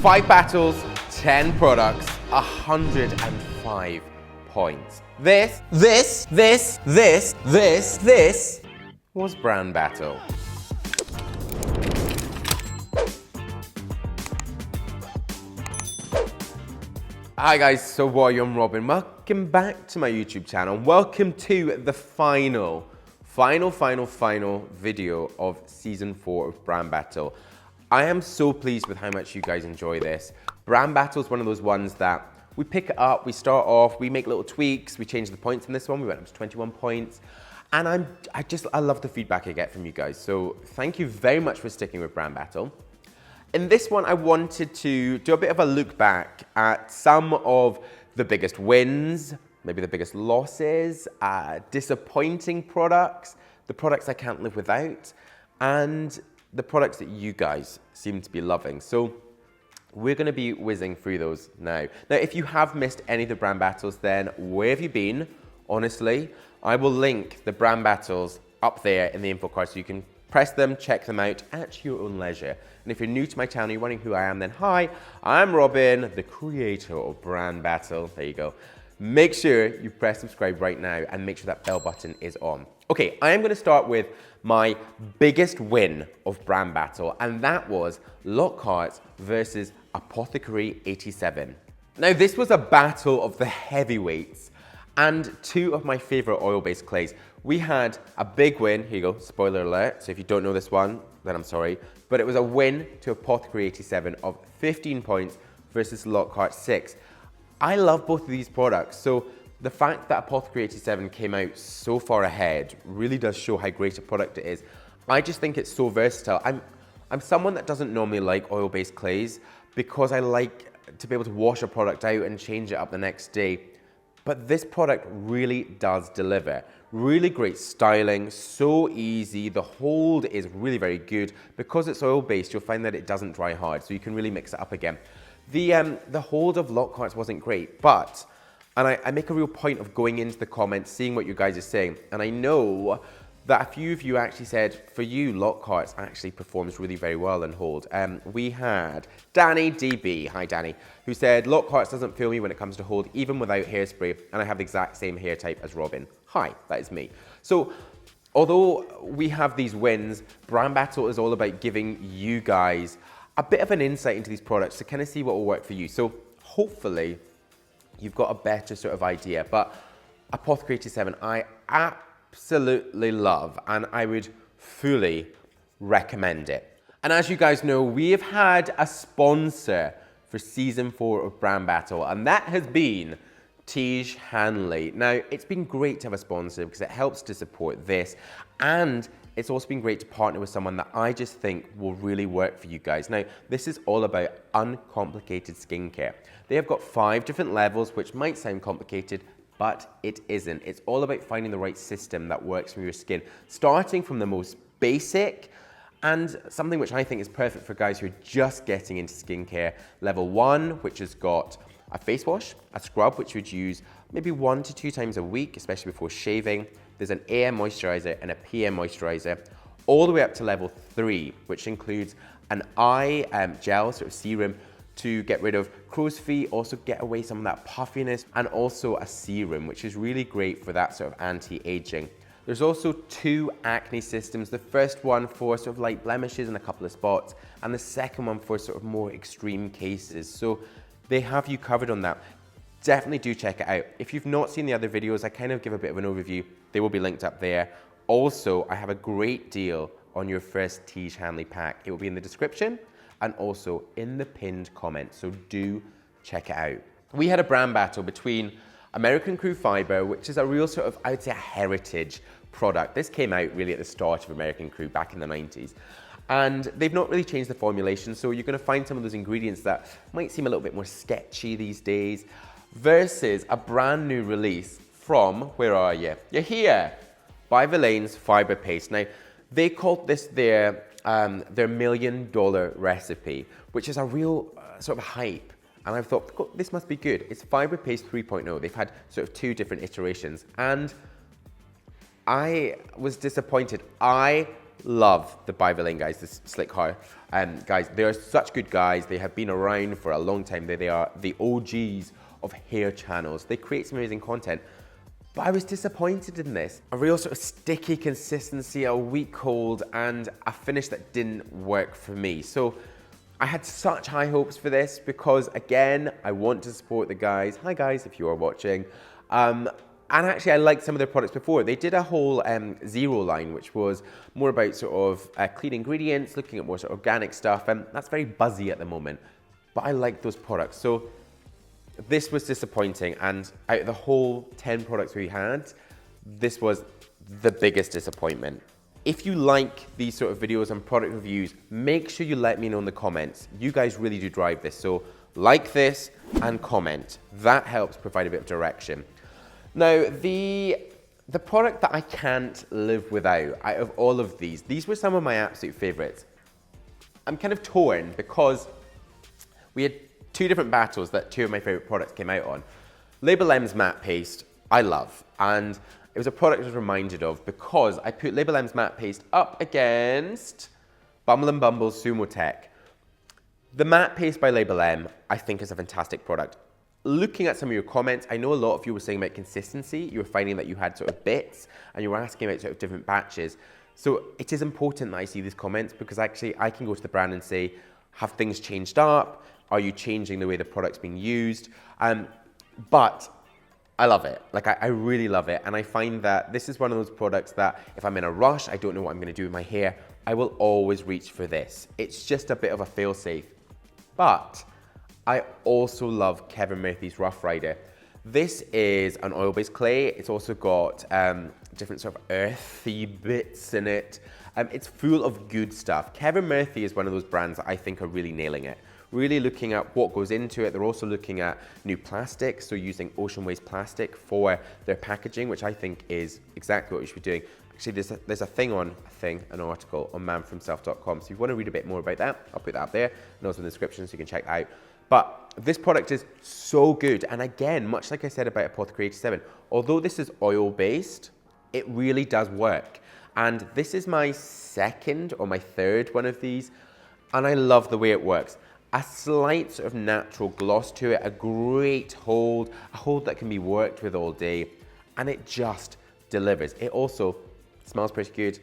5 battles, 10 products, 105 points. This was brand battle. Hi guys, so what are you? I'm Robin. Welcome back to my YouTube channel. Welcome to the final video of season 4 of Brand Battle. I am so pleased with how much you guys enjoy this. Brand Battle is one of those ones that we pick it up, we start off, we make little tweaks, we change the points in this one, we went up to 21 points. And I love the feedback I get from you guys. So thank you very much for sticking with Brand Battle. In this one, I wanted to do a bit of a look back at some of the biggest wins, maybe the biggest losses, disappointing products, the products I can't live without, and the products that you guys seem to be loving. So we're gonna be whizzing through those now. Now, if you have missed any of the brand battles, then where have you been? Honestly, I will link the brand battles up there in the info card so you can press them, check them out at your own leisure. And if you're new to my channel, you're wondering who I am, then hi, I'm Robin, the creator of Brand Battle. There you go. Make sure you press subscribe right now and make sure that bell button is on. Okay, I am gonna start with my biggest win of Brand Battle, and that was Lockhart versus Apothecary 87. Now, this was a battle of the heavyweights and two of my favorite oil-based clays. We had a big win, here you go, spoiler alert, so if you don't know this one, then I'm sorry, but it was a win to Apothecary 87 of 15 points versus Lockhart 6. I love both of these products, so the fact that Apothecary 87 came out so far ahead really does show how great a product it is. I just think it's so versatile. I'm someone that doesn't normally like oil-based clays because I like to be able to wash a product out and change it up the next day. But this product really does deliver. Really great styling, so easy. The hold is really very good. Because it's oil-based, you'll find that it doesn't dry hard, so you can really mix it up again. The hold of Lockhart's wasn't great, but, and I make a real point of going into the comments, seeing what you guys are saying, and I know that a few of you actually said, for you, Lockhart's actually performs really very well in hold. We had Danny DB, hi Danny, who said, Lockhart's doesn't fail me when it comes to hold, even without hairspray, and I have the exact same hair type as Robin. Hi, that is me. So, although we have these wins, Brand Battle is all about giving you guys a bit of an insight into these products to kind of see what will work for you. So, hopefully, you've got a better sort of idea, but Apothecary 87, I absolutely love, and I would fully recommend it. And as you guys know, we have had a sponsor for season 4 of Brand Battle, and that has been Tiege Hanley. Now, it's been great to have a sponsor because it helps to support this, and it's also been great to partner with someone that I just think will really work for you guys. Now, this is all about uncomplicated skincare. They have got 5 different levels, which might sound complicated, but it isn't. It's all about finding the right system that works for your skin, starting from the most basic and something which I think is perfect for guys who are just getting into skincare. Level 1, which has got a face wash, a scrub, which you would use maybe 1 to 2 times a week, especially before shaving. There's an AM moisturizer and a PM moisturizer, all the way up to level 3, which includes an eye gel, sort of serum, to get rid of crow's feet, also get away some of that puffiness, and also a serum, which is really great for that sort of anti-aging. There's also 2 acne systems. The first one for sort of light blemishes and a couple of spots, and the second one for sort of more extreme cases. So they have you covered on that. Definitely do check it out. If you've not seen the other videos, I kind of give a bit of an overview. They will be linked up there. Also, I have a great deal on your first Tiege Hanley pack. It will be in the description and also in the pinned comment, so do check it out. We had a brand battle between American Crew Fiber, which is a real sort of, I would say, a heritage product. This came out really at the start of American Crew back in the 90s. And they've not really changed the formulation, so you're gonna find some of those ingredients that might seem a little bit more sketchy these days, versus a brand new release from, where are you? You're here, by Verlaine's Fiber Paste. Now, they called this their $1 million recipe, which is a real sort of hype. And I thought, this must be good. It's Fiber Paste 3.0. They've had sort of 2 different iterations. And I was disappointed. I love the Bivalane guys, this slick hair. Guys, they are such good guys. They have been around for a long time. They are the OGs of hair channels. They create some amazing content. But I was disappointed in this. A real sort of sticky consistency, a weak hold, and a finish that didn't work for me. So I had such high hopes for this because, again, I want to support the guys. Hi guys, if you are watching. And actually, I liked some of their products before. They did a whole zero line, which was more about sort of clean ingredients, looking at more sort of organic stuff, and that's very buzzy at the moment. But I like those products. So this was disappointing, and out of the whole 10 products we had, this was the biggest disappointment. If you like these sort of videos and product reviews, make sure you let me know in the comments. You guys really do drive this, so like this and comment. That helps provide a bit of direction. Now, the product that I can't live without out of all of these were some of my absolute favorites. I'm kind of torn because we had two different battles that two of my favorite products came out on. Label M's matte paste, I love, and it was a product I was reminded of because I put Label M's matte paste up against Bumble & Bumble's Sumo Tech. The matte paste by Label M, I think, is a fantastic product. Looking at some of your comments, I know a lot of you were saying about consistency. You were finding that you had sort of bits and you were asking about sort of different batches. So it is important that I see these comments because actually I can go to the brand and say, have things changed up? Are you changing the way the product's being used? But I love it. Like I really love it. And I find that this is one of those products that if I'm in a rush, I don't know what I'm gonna do with my hair, I will always reach for this. It's just a bit of a fail-safe. But I also love Kevin Murphy's Rough Rider. This is an oil-based clay. It's also got different sort of earthy bits in it. It's full of good stuff. Kevin Murphy is one of those brands that I think are really nailing it. Really looking at what goes into it. They're also looking at new plastics, so using ocean waste plastic for their packaging, which I think is exactly what we should be doing. Actually, there's an article on manfromself.com. So if you want to read a bit more about that, I'll put that up there and also in the description so you can check that out. But this product is so good. And again, much like I said about Apothecary 87, although this is oil-based, it really does work. And this is my second or my third one of these. And I love the way it works. A slight sort of natural gloss to it, a great hold, a hold that can be worked with all day. And it just delivers. It also smells pretty good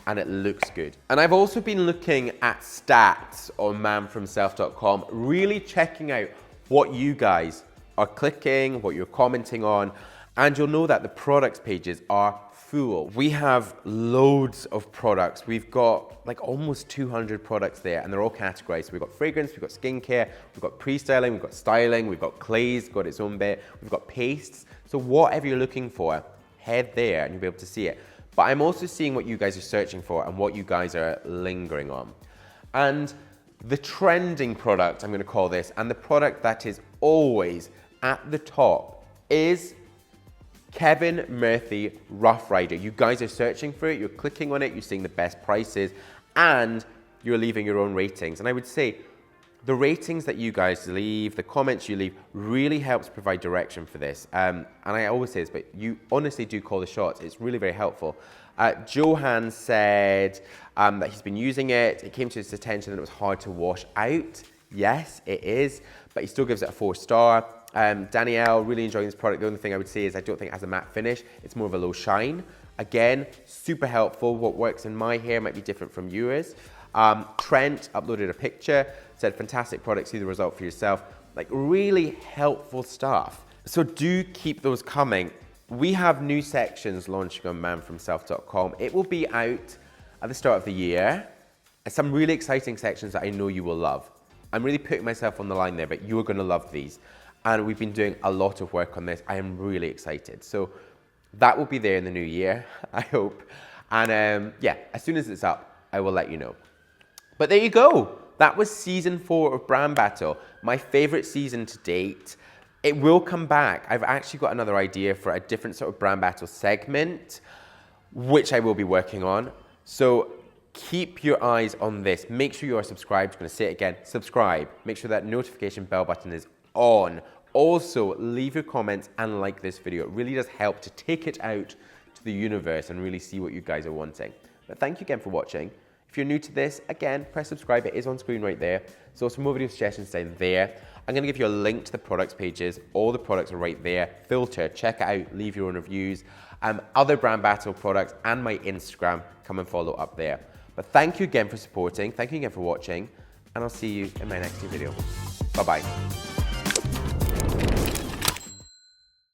and it looks good. And I've also been looking at stats on manfromself.com, really checking out what you guys are clicking, what you're commenting on, and you'll know that the products pages are full. We have loads of products. We've got like almost 200 products there and they're all categorized. So we've got fragrance, we've got skincare, we've got pre-styling, we've got styling, we've got clays, got its own bit, we've got pastes. So whatever you're looking for, head there and you'll be able to see it. But I'm also seeing what you guys are searching for and what you guys are lingering on. And the trending product, I'm gonna call this, and the product that is always at the top is Kevin Murphy Rough Rider. You guys are searching for it, you're clicking on it, you're seeing the best prices, and you're leaving your own ratings. And I would say the ratings that you guys leave, the comments you leave, really helps provide direction for this. And I always say this, but you honestly do call the shots. It's really very helpful. Johan said that he's been using it. It came to his attention that it was hard to wash out. Yes, it is, but he still gives it a 4-star. Danielle, really enjoying this product. The only thing I would say is I don't think it has a matte finish. It's more of a low shine. Again, super helpful. What works in my hair might be different from yours. Trent uploaded a picture, said fantastic product, see the result for yourself. Like really helpful stuff. So do keep those coming. We have new sections launching on manfromself.com. It will be out at the start of the year. Some really exciting sections that I know you will love. I'm really putting myself on the line there, but you're gonna love these. And we've been doing a lot of work on this. I am really excited. So that will be there in the new year, I hope. And yeah, as soon as it's up, I will let you know. But there you go. That was season 4 of Brand Battle, my favorite season to date. It will come back. I've actually got another idea for a different sort of Brand Battle segment, which I will be working on. So keep your eyes on this. Make sure you are subscribed. I'm going to say it again, subscribe. Make sure that notification bell button is on. Also, leave your comments and like this video. It really does help to take it out to the universe and really see what you guys are wanting. But thank you again for watching. If you're new to this, again, press subscribe. It is on screen right there. There's also more video suggestions down there. I'm going to give you a link to the products pages. All the products are right there. Filter, check it out, leave your own reviews. Other Brand Battle products and my Instagram, come and follow up there. But thank you again for supporting. Thank you again for watching. And I'll see you in my next video. Bye-bye.